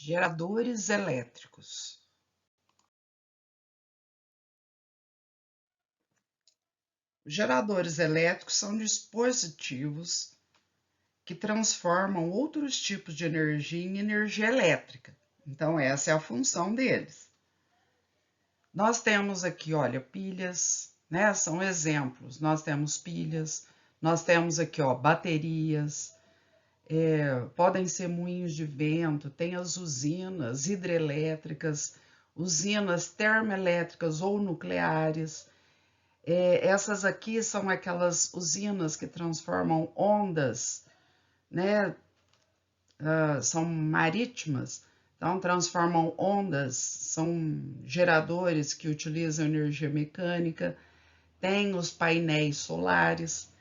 Geradores elétricos. Geradores elétricos são dispositivos que transformam outros tipos de energia em energia elétrica. Então, essa é a função deles. Nós temos aqui, olha, pilhas, né? São exemplos. Nós temos pilhas, nós temos aqui, ó, baterias, podem ser moinhos de vento, tem as usinas hidrelétricas, usinas termoelétricas ou nucleares. Essas aqui são aquelas usinas que transformam ondas, né? São marítimas, então transformam ondas, são geradores que utilizam energia mecânica, tem os painéis solares.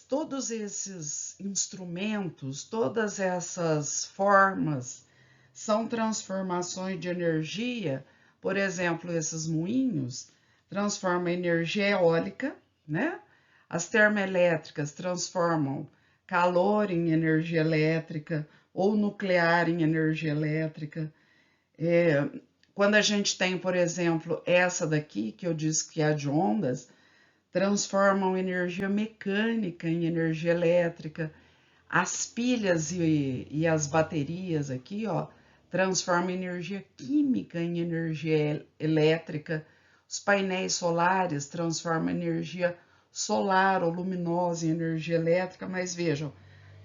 Todos esses instrumentos, todas essas formas são transformações de energia. Por exemplo, esses moinhos transformam energia eólica, né? As termoelétricas transformam calor em energia elétrica ou nuclear em energia elétrica. Quando a gente tem, por exemplo, essa daqui, que eu disse que é a de ondas, transformam energia mecânica em energia elétrica. As pilhas e as baterias aqui, ó, transformam energia química em energia elétrica. Os painéis solares transformam energia solar ou luminosa em energia elétrica, mas vejam,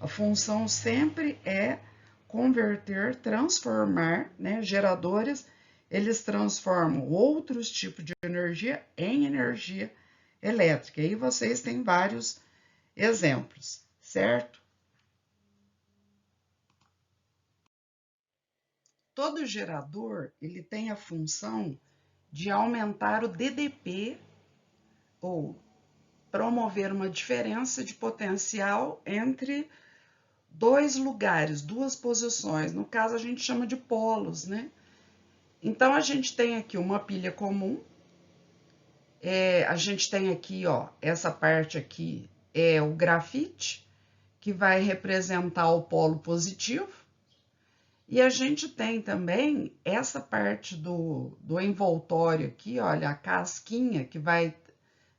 a função sempre é converter, transformar, né? Geradores, eles transformam outros tipos de energia em energia elétrica. E vocês têm vários exemplos, certo? Todo gerador, ele tem a função de aumentar o DDP ou promover uma diferença de potencial entre dois lugares, duas posições. No caso, a gente chama de polos, né? Então, a gente tem aqui uma pilha comum. A gente tem aqui, ó, essa parte aqui é o grafite, que vai representar o polo positivo. E a gente tem também essa parte do envoltório aqui, olha, a casquinha, que vai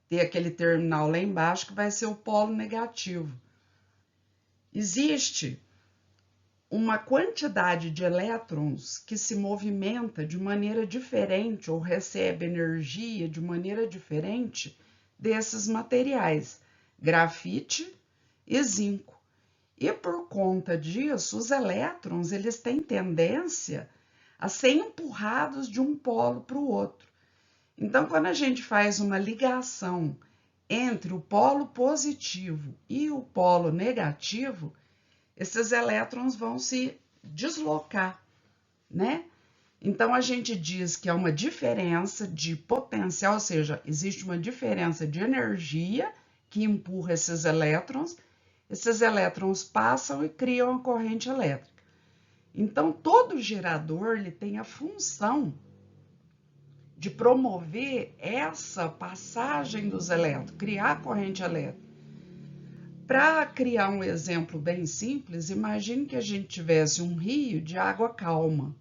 ter aquele terminal lá embaixo, que vai ser o polo negativo. Existe uma quantidade de elétrons que se movimenta de maneira diferente ou recebe energia de maneira diferente desses materiais, grafite e zinco. E por conta disso, os elétrons, eles têm tendência a ser empurrados de um polo para o outro. Então, quando a gente faz uma ligação entre o polo positivo e o polo negativo, esses elétrons vão se deslocar, né? Então, a gente diz que é uma diferença de potencial, ou seja, existe uma diferença de energia que empurra esses elétrons passam e criam a corrente elétrica. Então, todo gerador ele tem a função de promover essa passagem dos elétrons, criar a corrente elétrica. Para criar um exemplo bem simples, imagine que a gente tivesse um rio de água calma.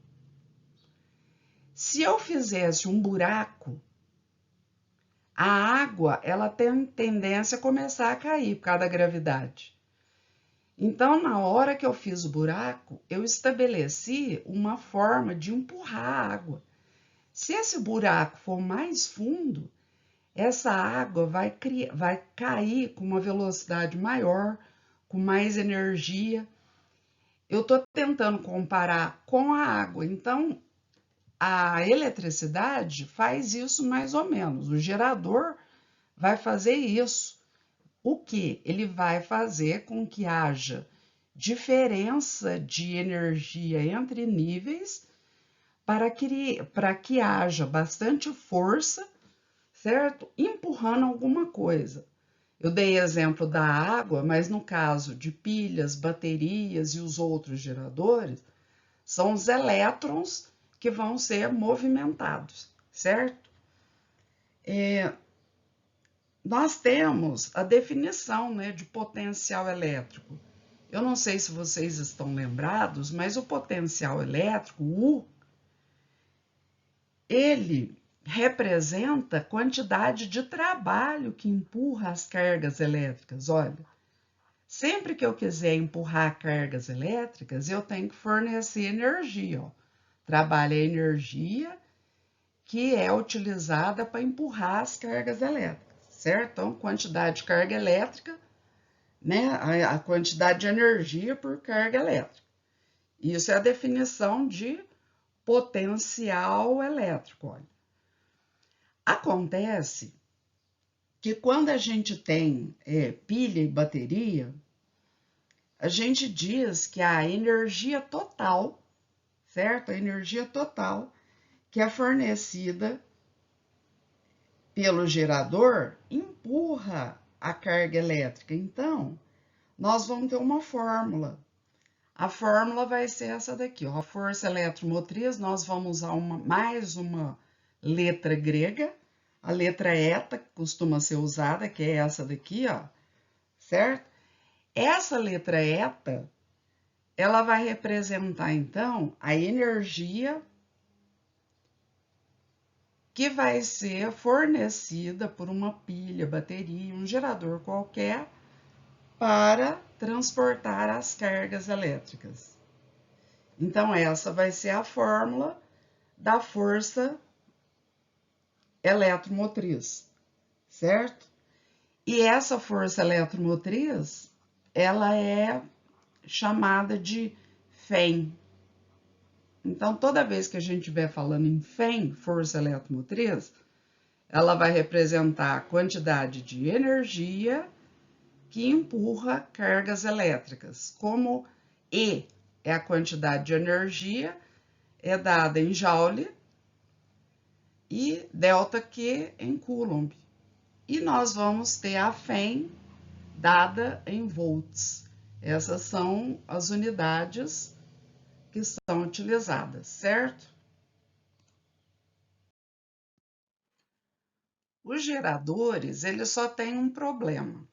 Se eu fizesse um buraco, a água ela tem tendência a começar a cair por causa da gravidade. Então, na hora que eu fiz o buraco, eu estabeleci uma forma de empurrar a água. Se esse buraco for mais fundo, essa água vai cair com uma velocidade maior, com mais energia. Eu estou tentando comparar com a água. Então, a eletricidade faz isso mais ou menos. O gerador vai fazer isso. O que? Ele vai fazer com que haja diferença de energia entre níveis para que haja bastante força, certo? Empurrando alguma coisa. Eu dei exemplo da água, mas no caso de pilhas, baterias e os outros geradores, são os elétrons que vão ser movimentados, certo? Nós temos a definição, né, de potencial elétrico. Eu não sei se vocês estão lembrados, mas o potencial elétrico, o U, ele representa a quantidade de trabalho que empurra as cargas elétricas. Olha, sempre que eu quiser empurrar cargas elétricas, eu tenho que fornecer energia. Ó. Trabalho é energia que é utilizada para empurrar as cargas elétricas, certo? Então, quantidade de carga elétrica, né? A quantidade de energia por carga elétrica. Isso é a definição de potencial elétrico. Olha. Acontece que quando a gente tem pilha e bateria, a gente diz que a energia total, certo? A energia total que é fornecida pelo gerador empurra a carga elétrica. Então, nós vamos ter uma fórmula. A fórmula vai ser essa daqui, ó. A força eletromotriz, nós vamos usar mais uma letra grega, a letra eta, que costuma ser usada, que é essa daqui, ó, certo? Essa letra eta, ela vai representar, então, a energia que vai ser fornecida por uma pilha, bateria, um gerador qualquer, para transportar as cargas elétricas. Então, essa vai ser a fórmula da força eletromotriz, certo? E essa força eletromotriz, ela é chamada de FEM. Então, toda vez que a gente estiver falando em FEM, força eletromotriz, ela vai representar a quantidade de energia que empurra cargas elétricas. Como E é a quantidade de energia, é dada em joule, e delta Q em coulomb. E nós vamos ter a FEM dada em volts. Essas são as unidades que são utilizadas, certo? Os geradores, eles só têm um problema.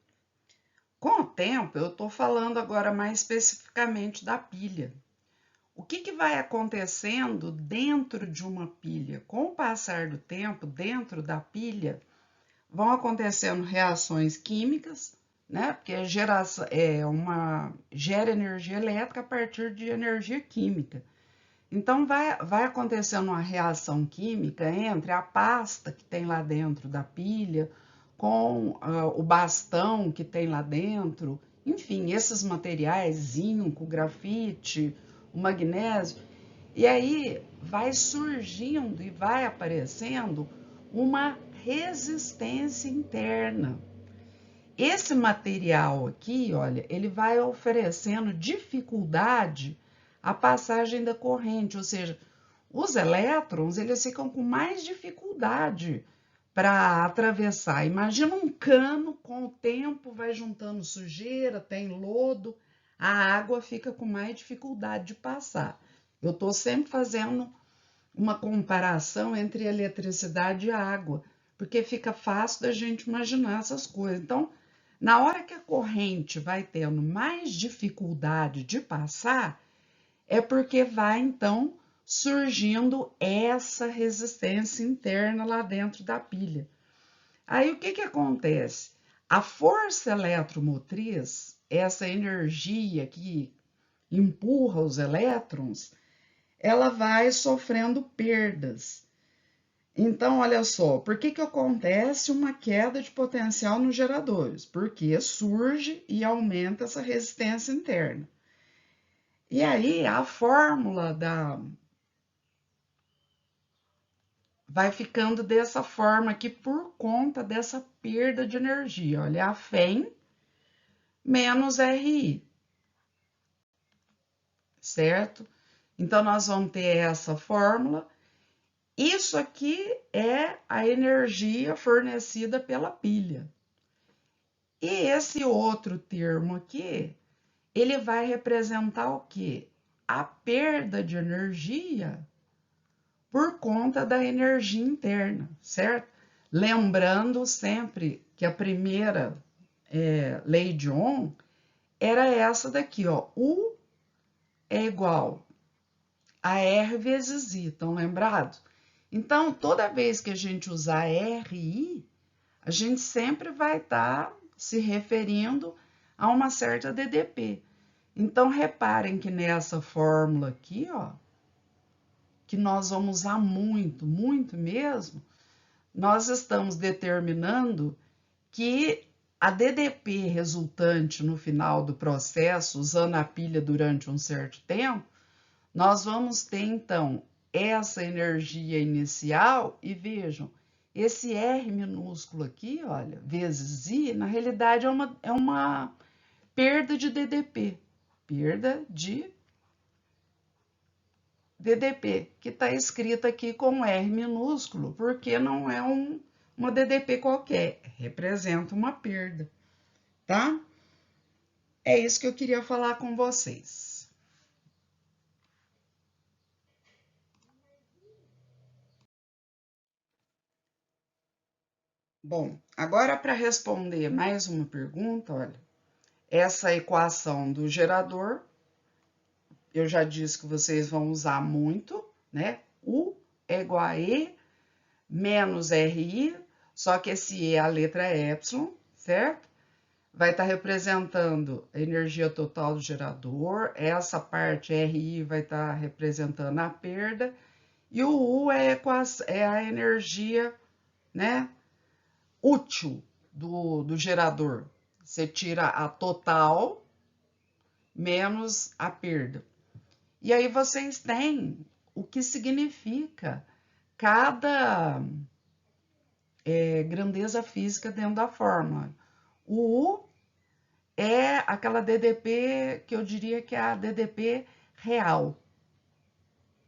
Com o tempo, eu estou falando agora mais especificamente da pilha. O que vai acontecendo dentro de uma pilha? Com o passar do tempo, dentro da pilha, vão acontecendo reações químicas, né? Porque gera energia elétrica a partir de energia química. Então, vai acontecendo uma reação química entre a pasta que tem lá dentro da pilha, com o bastão que tem lá dentro, enfim, esses materiais, zinco, grafite, o magnésio, e aí vai surgindo e vai aparecendo uma resistência interna. Esse material aqui, olha, ele vai oferecendo dificuldade à passagem da corrente, ou seja, os elétrons, eles ficam com mais dificuldade para atravessar. Imagina um cano, com o tempo vai juntando sujeira, tem lodo, a água fica com mais dificuldade de passar. Eu estou sempre fazendo uma comparação entre eletricidade e água, porque fica fácil da gente imaginar essas coisas. Então, na hora que a corrente vai tendo mais dificuldade de passar, é porque vai então surgindo essa resistência interna lá dentro da pilha. Aí o que acontece? A força eletromotriz, essa energia que empurra os elétrons, ela vai sofrendo perdas. Então, olha só, por que acontece uma queda de potencial nos geradores? Porque surge e aumenta essa resistência interna. E aí, a fórmula vai ficando dessa forma aqui por conta dessa perda de energia. Olha, a FEM menos RI, certo? Então, nós vamos ter essa fórmula. Isso aqui é a energia fornecida pela pilha. E esse outro termo aqui, ele vai representar o quê? A perda de energia por conta da energia interna, certo? Lembrando sempre que a primeira lei de Ohm era essa daqui, ó. U é igual a R vezes I, estão lembrados? Então, toda vez que a gente usar RI, a gente sempre vai estar se referindo a uma certa DDP. Então, reparem que nessa fórmula aqui, ó, que nós vamos usar muito, muito mesmo, nós estamos determinando que a DDP resultante no final do processo, usando a pilha durante um certo tempo, nós vamos ter, então, essa energia inicial e vejam, esse R minúsculo aqui, olha, vezes I, na realidade é uma perda de DDP, perda de DDP, que está escrita aqui com R minúsculo, porque não é uma DDP qualquer, representa uma perda, tá? É isso que eu queria falar com vocês. Bom, agora para responder mais uma pergunta, olha, essa equação do gerador, eu já disse que vocês vão usar muito, né? U é igual a E menos RI, só que esse E é a letra epsilon, certo? Vai estar representando a energia total do gerador, essa parte RI vai estar representando a perda, e o U é a energia, né, útil do gerador. Você tira a total menos a perda. E aí vocês têm o que significa cada grandeza física dentro da fórmula. O U é aquela DDP que eu diria que é a DDP real,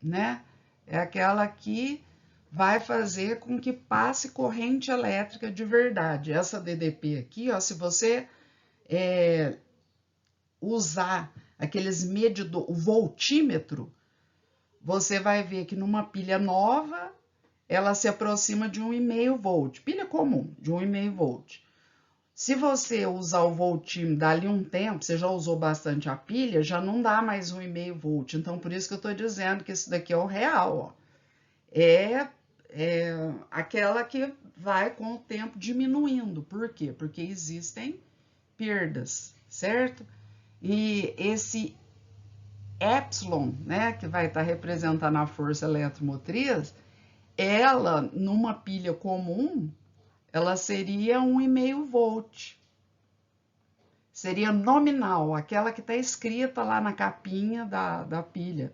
né? É aquela que vai fazer com que passe corrente elétrica de verdade. Essa DDP aqui, ó, se você usar aqueles medidores, o voltímetro, você vai ver que numa pilha nova, ela se aproxima de 1,5 volt. Pilha comum, de 1,5 volt. Se você usar o voltímetro dali um tempo, você já usou bastante a pilha, já não dá mais 1,5 volt. Então, por isso que eu estou dizendo que isso daqui é o real, ó. É aquela que vai com o tempo diminuindo. Por quê? Porque existem perdas, certo? E esse epsilon, né, que vai estar representando a força eletromotriz, ela, numa pilha comum, ela seria 1,5 volt. Seria nominal, aquela que está escrita lá na capinha da pilha,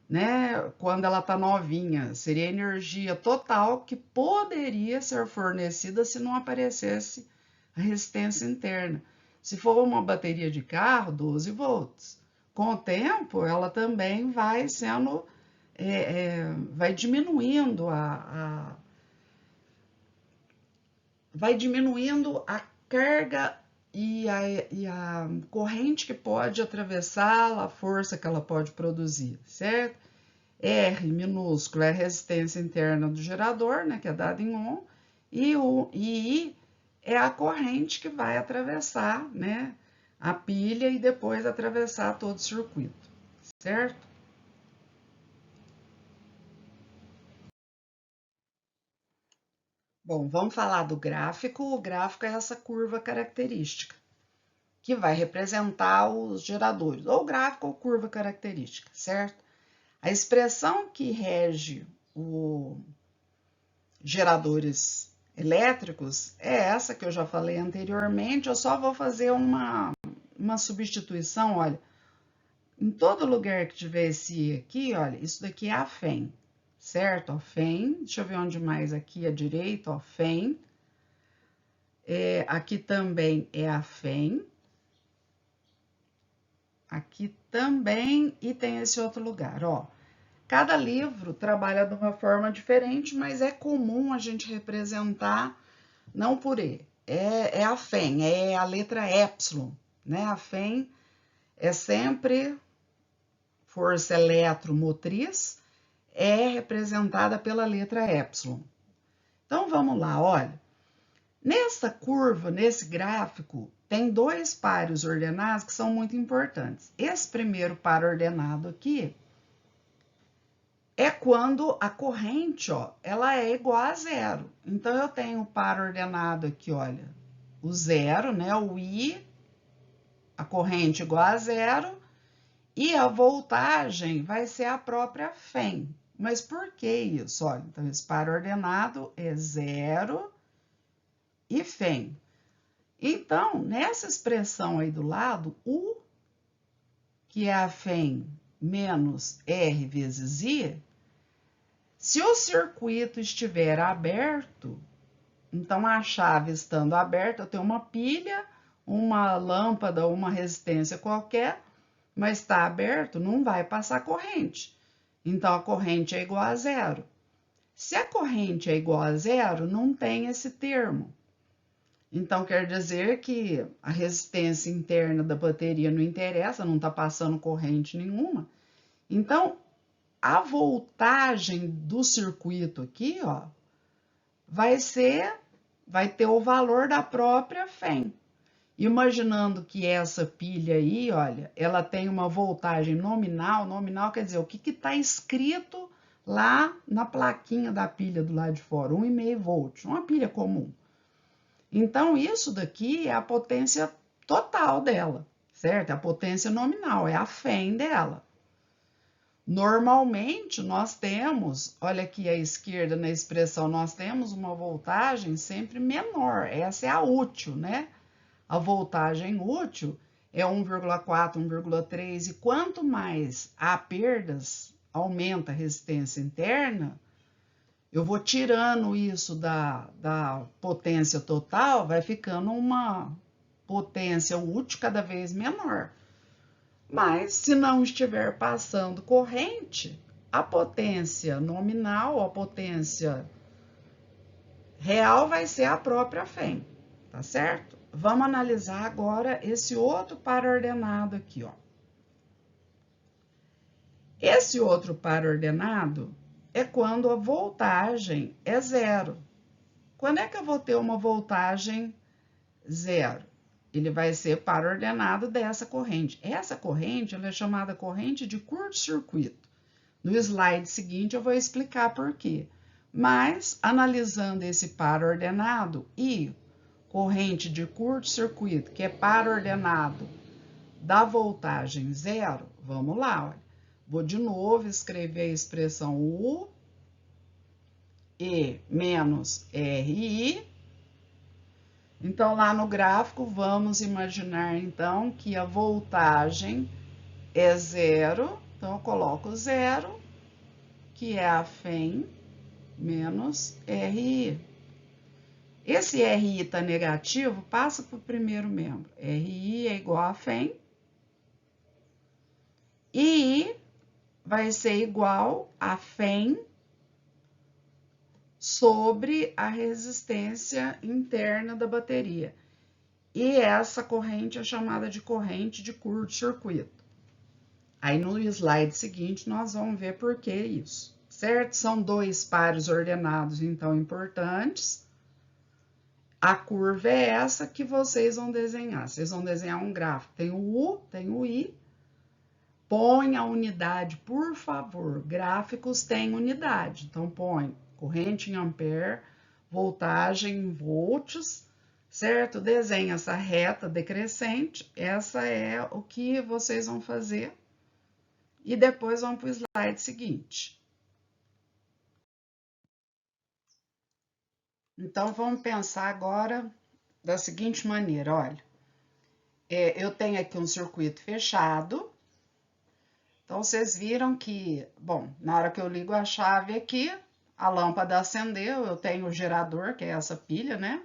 né? Quando ela está novinha, seria a energia total que poderia ser fornecida se não aparecesse a resistência interna. Se for uma bateria de carro, 12 volts. Com o tempo, ela também vai sendo, vai diminuindo vai diminuindo a carga e a corrente que pode atravessá-la, a força que ela pode produzir, certo? R minúsculo é a resistência interna do gerador, né, que é dada em ohm, e o I é a corrente que vai atravessar, né, a pilha e depois atravessar todo o circuito, certo? Bom, vamos falar do gráfico. O gráfico é essa curva característica, que vai representar os geradores, ou gráfico ou curva característica, certo? A expressão que rege os geradores elétricos é essa que eu já falei anteriormente, eu só vou fazer uma substituição, olha, em todo lugar que tiver esse I aqui, olha, isso daqui é a FEM, certo? Ó, FEM, deixa eu ver onde mais aqui à direita, ó, FEM, aqui também é a FEM, aqui também, e tem esse outro lugar, ó. Cada livro trabalha de uma forma diferente, mas é comum a gente representar, não por E, é a FEM, é a letra epsilon, né? A FEM é sempre força eletromotriz, é representada pela letra epsilon. Então, vamos lá, olha. Nessa curva, nesse gráfico, tem dois pares ordenados que são muito importantes. Esse primeiro par ordenado aqui é quando a corrente, ó, ela é igual a zero. Então, eu tenho o par ordenado aqui, olha, o zero, né, o I, a corrente igual a zero, e a voltagem vai ser a própria FEM. Mas por que isso? Olha, então, esse par ordenado é zero e FEM. Então, nessa expressão aí do lado, U, que é a FEM menos R vezes I, se o circuito estiver aberto, então a chave estando aberta, eu tenho uma pilha, uma lâmpada, uma resistência qualquer, mas está aberto, não vai passar corrente. Então a corrente é igual a zero. Se a corrente é igual a zero, não tem esse termo. Então quer dizer que a resistência interna da bateria não interessa, não está passando corrente nenhuma. Então a voltagem do circuito aqui, ó, vai ter o valor da própria FEM. Imaginando que essa pilha aí, olha, ela tem uma voltagem nominal, nominal quer dizer o que está escrito lá na plaquinha da pilha do lado de fora, 1,5 volt, uma pilha comum. Então, isso daqui é a potência total dela, certo? É a potência nominal, é a FEM dela. Normalmente, nós temos, olha aqui à esquerda na expressão, nós temos uma voltagem sempre menor, essa é a útil, né? A voltagem útil é 1,4, 1,3, e quanto mais há perdas, aumenta a resistência interna, eu vou tirando isso da potência total, vai ficando uma potência útil cada vez menor. Mas, se não estiver passando corrente, a potência nominal, a potência real vai ser a própria FEM, tá certo? Vamos analisar agora esse outro par ordenado aqui, ó. Esse outro par ordenado é quando a voltagem é zero. Quando é que eu vou ter uma voltagem zero? Ele vai ser par ordenado dessa corrente. Essa corrente ela é chamada corrente de curto-circuito. No slide seguinte eu vou explicar por quê. Mas, analisando esse par ordenado e corrente de curto-circuito, que é par ordenado da voltagem zero, vamos lá, olha. Vou de novo escrever a expressão U, E menos RI. Então, lá no gráfico, vamos imaginar, então, que a voltagem é zero. Então, eu coloco zero, que é a FEM, menos RI. Esse RI está negativo, passa para o primeiro membro. RI é igual a FEM. E I vai ser igual a FEM sobre a resistência interna da bateria. E essa corrente é chamada de corrente de curto-circuito. Aí no slide seguinte nós vamos ver por que isso, certo? São dois pares ordenados, então, importantes. A curva é essa que vocês vão desenhar. Vocês vão desenhar um gráfico. Tem o U, tem o I. Põe a unidade, por favor. Gráficos têm unidade. Então, põe corrente em ampere, voltagem em volts, certo? Desenha essa reta decrescente. Essa é o que vocês vão fazer. E depois vamos para o slide seguinte. Então, vamos pensar agora da seguinte maneira, olha. Eu tenho aqui um circuito fechado. Então, vocês viram que, bom, na hora que eu ligo a chave aqui, a lâmpada acendeu, eu tenho o gerador, que é essa pilha, né?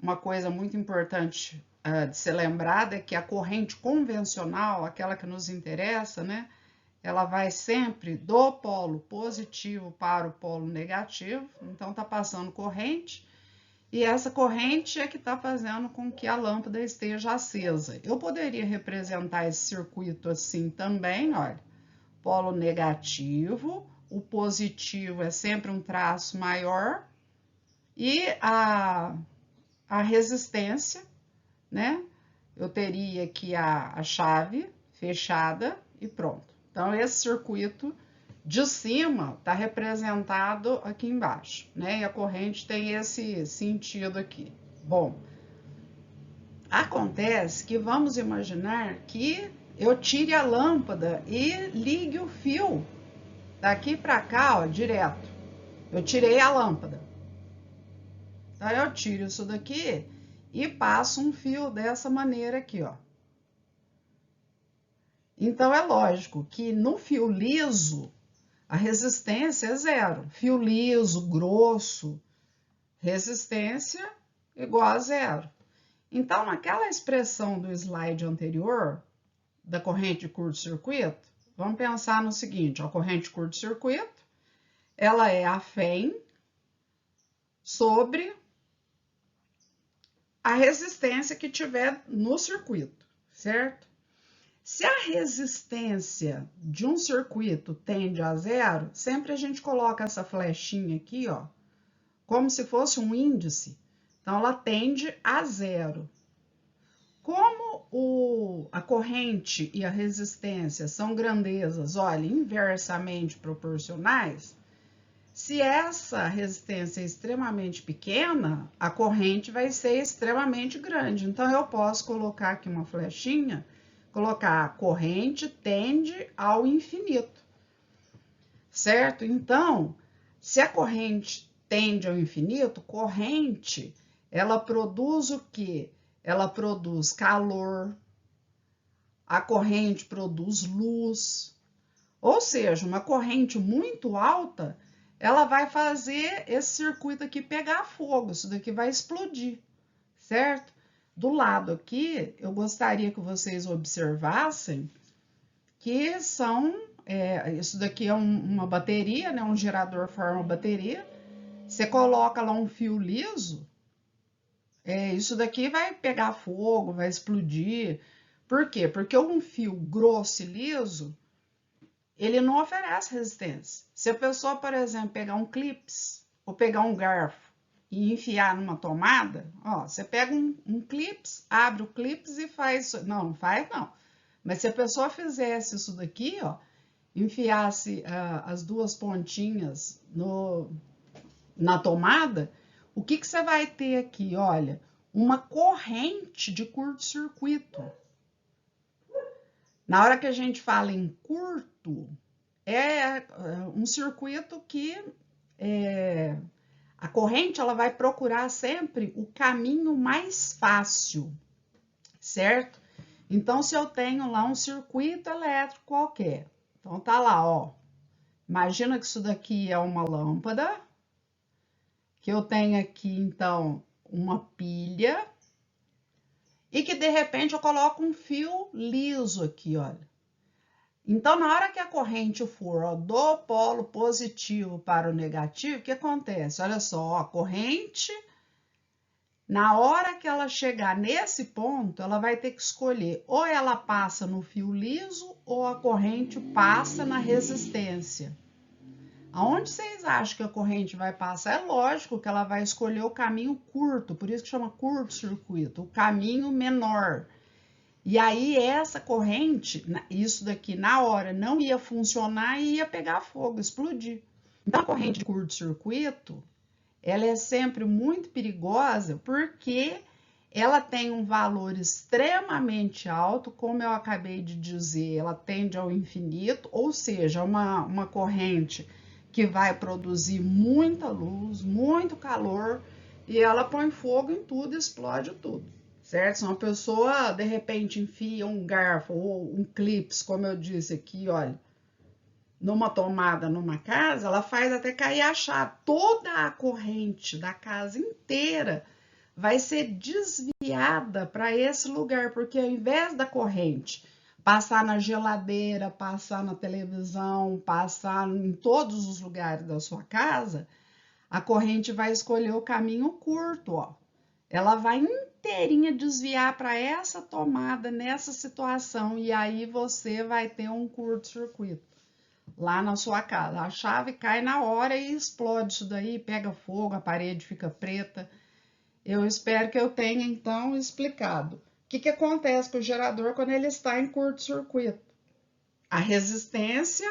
Uma coisa muito importante de ser lembrada é que a corrente convencional, aquela que nos interessa, né? Ela vai sempre do polo positivo para o polo negativo, então tá passando corrente, e essa corrente é que está fazendo com que a lâmpada esteja acesa. Eu poderia representar esse circuito assim também, olha, polo negativo, o positivo é sempre um traço maior, e a resistência, né? Eu teria aqui a chave fechada e pronto. Então, esse circuito de cima está representado aqui embaixo, né? E a corrente tem esse sentido aqui. Bom, acontece que vamos imaginar que eu tire a lâmpada e ligue o fio daqui para cá, ó, direto. Eu tirei a lâmpada. Então, eu tiro isso daqui e passo um fio dessa maneira aqui, ó. Então, é lógico que no fio liso, a resistência é zero. Fio liso, grosso, resistência igual a zero. Então, naquela expressão do slide anterior, da corrente de curto-circuito, vamos pensar no seguinte, a corrente de curto-circuito, ela é a FEM sobre a resistência que tiver no circuito, certo? Se a resistência de um circuito tende a zero, sempre a gente coloca essa flechinha aqui, ó, como se fosse um índice. Então, ela tende a zero. Como a corrente e a resistência são grandezas, olha, inversamente proporcionais, se essa resistência é extremamente pequena, a corrente vai ser extremamente grande. Então, eu posso colocar aqui uma flechinha, colocar a corrente tende ao infinito, certo? Então, se a corrente tende ao infinito, corrente, ela produz o quê? Ela produz calor, a corrente produz luz, ou seja, uma corrente muito alta, ela vai fazer esse circuito aqui pegar fogo, isso daqui vai explodir, certo? Do lado aqui, eu gostaria que vocês observassem que isso daqui é uma bateria, né? Um gerador forma bateria, você coloca lá um fio liso, isso daqui vai pegar fogo, vai explodir. Por quê? Porque um fio grosso e liso, ele não oferece resistência. Se a pessoa, por exemplo, pegar um clips ou pegar um garfo e enfiar numa tomada, ó, você pega um clips, abre o clips e faz isso. Não, não faz não. Mas se a pessoa fizesse isso daqui, ó, enfiasse as duas pontinhas na tomada, o que você vai ter aqui? Olha, uma corrente de curto-circuito. Na hora que a gente fala em curto, é um circuito que a corrente ela vai procurar sempre o caminho mais fácil, certo? Então, se eu tenho lá um circuito elétrico qualquer, então tá lá, ó. Imagina que isso daqui é uma lâmpada, que eu tenho aqui, então, uma pilha, e que de repente eu coloco um fio liso aqui, olha. Então, na hora que a corrente for, ó, do polo positivo para o negativo, o que acontece? Olha só, ó, a corrente, na hora que ela chegar nesse ponto, ela vai ter que escolher ou ela passa no fio liso ou a corrente passa na resistência. Aonde vocês acham que a corrente vai passar? É lógico que ela vai escolher o caminho curto, por isso que chama curto-circuito, o caminho menor. E aí essa corrente, isso daqui na hora não ia funcionar e ia pegar fogo, explodir. Então a corrente de curto-circuito, ela é sempre muito perigosa porque ela tem um valor extremamente alto, como eu acabei de dizer, ela tende ao infinito, ou seja, uma corrente que vai produzir muita luz, muito calor, e ela põe fogo em tudo, explode tudo, certo? Se uma pessoa, de repente, enfia um garfo ou um clips, como eu disse aqui, olha, numa tomada, numa casa, ela faz até cair a chave. Toda a corrente da casa inteira vai ser desviada para esse lugar, porque ao invés da corrente passar na geladeira, passar na televisão, passar em todos os lugares da sua casa, a corrente vai escolher o caminho curto, ó. Ela vai inteirinha desviar para essa tomada, nessa situação, e aí você vai ter um curto-circuito. lá na sua casa. A chave cai na hora e explode isso daí, pega fogo, a parede fica preta. Eu espero que eu tenha, então, explicado. O que acontece com o gerador quando ele está em curto-circuito? A resistência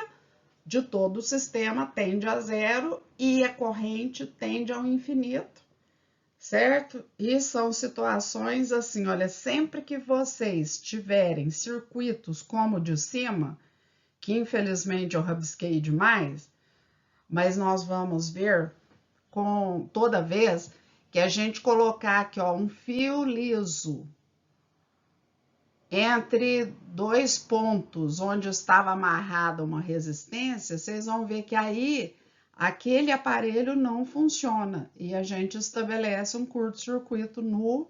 de todo o sistema tende a zero e a corrente tende ao infinito, certo? E são situações assim, olha, sempre que vocês tiverem circuitos como o de cima, que infelizmente eu rabisquei demais, mas nós vamos ver com toda vez que a gente colocar aqui, ó, um fio liso entre dois pontos onde estava amarrada uma resistência, vocês vão ver que aí aquele aparelho não funciona e a gente estabelece um curto-circuito no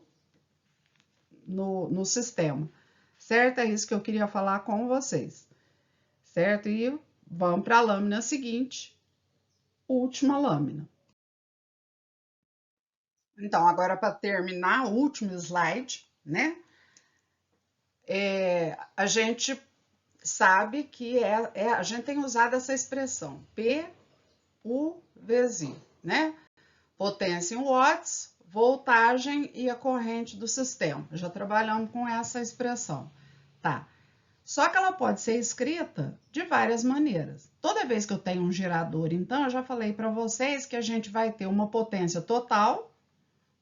sistema, certo? É isso que eu queria falar com vocês, certo? E vamos para a lâmina seguinte, última lâmina. Então, agora para terminar, o último slide, né? A gente sabe que a gente tem usado essa expressão PUVZ, né? Potência em watts, voltagem e a corrente do sistema. Já trabalhamos com essa expressão, tá? Só que ela pode ser escrita de várias maneiras. Toda vez que eu tenho um gerador, então, eu já falei para vocês que a gente vai ter uma potência total,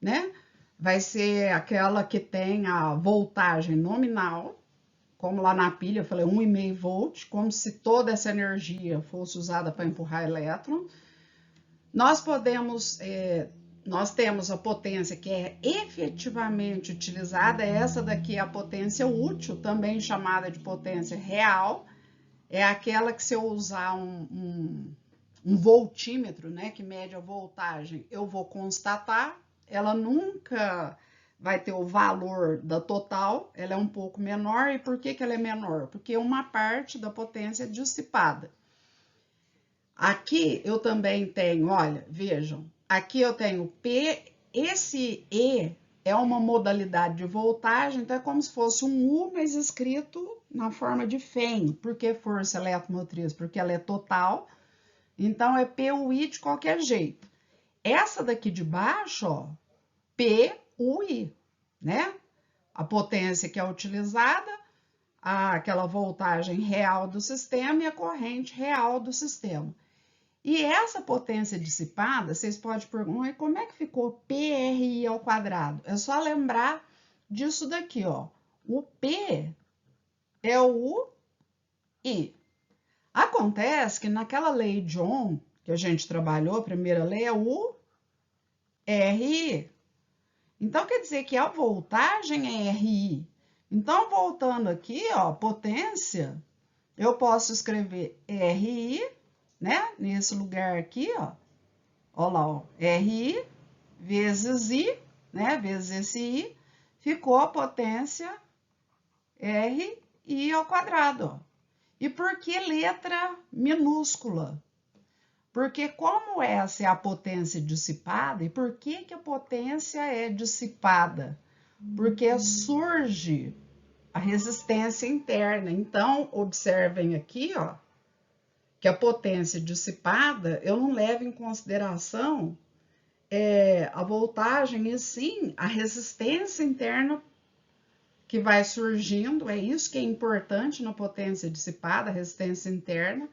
né? Vai ser aquela que tem a voltagem nominal, como lá na pilha eu falei 1,5 volt, como se toda essa energia fosse usada para empurrar elétron. Nós temos a potência que é efetivamente utilizada, essa daqui é a potência útil, também chamada de potência real, é aquela que se eu usar um voltímetro, né, que mede a voltagem, eu vou constatar, ela nunca vai ter o valor da total, ela é um pouco menor. E por que ela é menor? Porque uma parte da potência é dissipada. Aqui eu também tenho, olha, vejam, aqui eu tenho P, esse E é uma modalidade de voltagem, então é como se fosse um U, mas escrito na forma de FEM. Por que força eletromotriz? Porque ela é total, então é PUI de qualquer jeito. Essa daqui de baixo, ó, PUI, né? A potência que é utilizada, aquela voltagem real do sistema e a corrente real do sistema. E essa potência dissipada, vocês podem perguntar, como é que ficou PRI ao quadrado? É só lembrar disso daqui, ó. O P é o I. Acontece que naquela lei de Ohm que a gente trabalhou, a primeira lei é o RI. Então, quer dizer que a voltagem é RI. Então, voltando aqui, ó, potência, eu posso escrever RI, né? Nesse lugar aqui, ó. Ó lá, ó, RI vezes I, né? Vezes esse I, ficou a potência RI ao quadrado, ó. E por que letra minúscula? Porque como essa é a potência dissipada, e por que a potência é dissipada? Porque surge a resistência interna. Então, observem aqui, ó, que a potência dissipada, eu não levo em consideração a voltagem, e sim a resistência interna que vai surgindo. É isso que é importante na potência dissipada, a resistência interna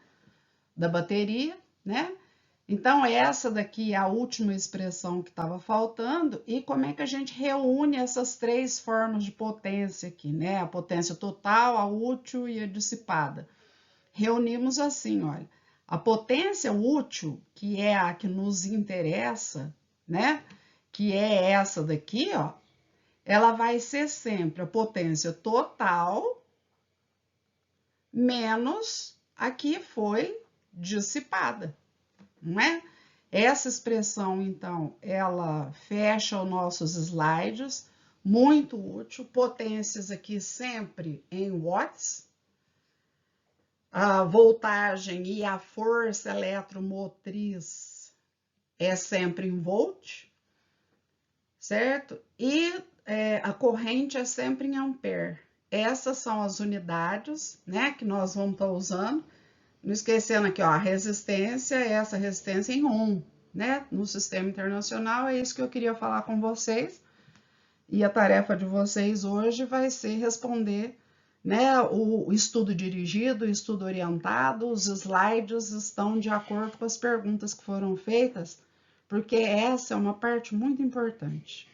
da bateria, né? Então, essa daqui é a última expressão que estava faltando. E como é que a gente reúne essas três formas de potência aqui, né? A potência total, a útil e a dissipada. Reunimos assim, olha, a potência útil, que é a que nos interessa, né? Que é essa daqui, ó, ela vai ser sempre a potência total menos a que foi dissipada, não é? Essa expressão, então, ela fecha os nossos slides, muito útil, potências aqui sempre em watts, a voltagem e a força eletromotriz é sempre em volt, certo? E a corrente é sempre em ampere. Essas são as unidades, né, que nós vamos estar usando Não esquecendo aqui, ó, a resistência é essa resistência em Ohm, né? No sistema internacional, é isso que eu queria falar com vocês. E a tarefa de vocês hoje vai ser responder, né, o estudo dirigido, o estudo orientado, os slides estão de acordo com as perguntas que foram feitas, porque essa é uma parte muito importante.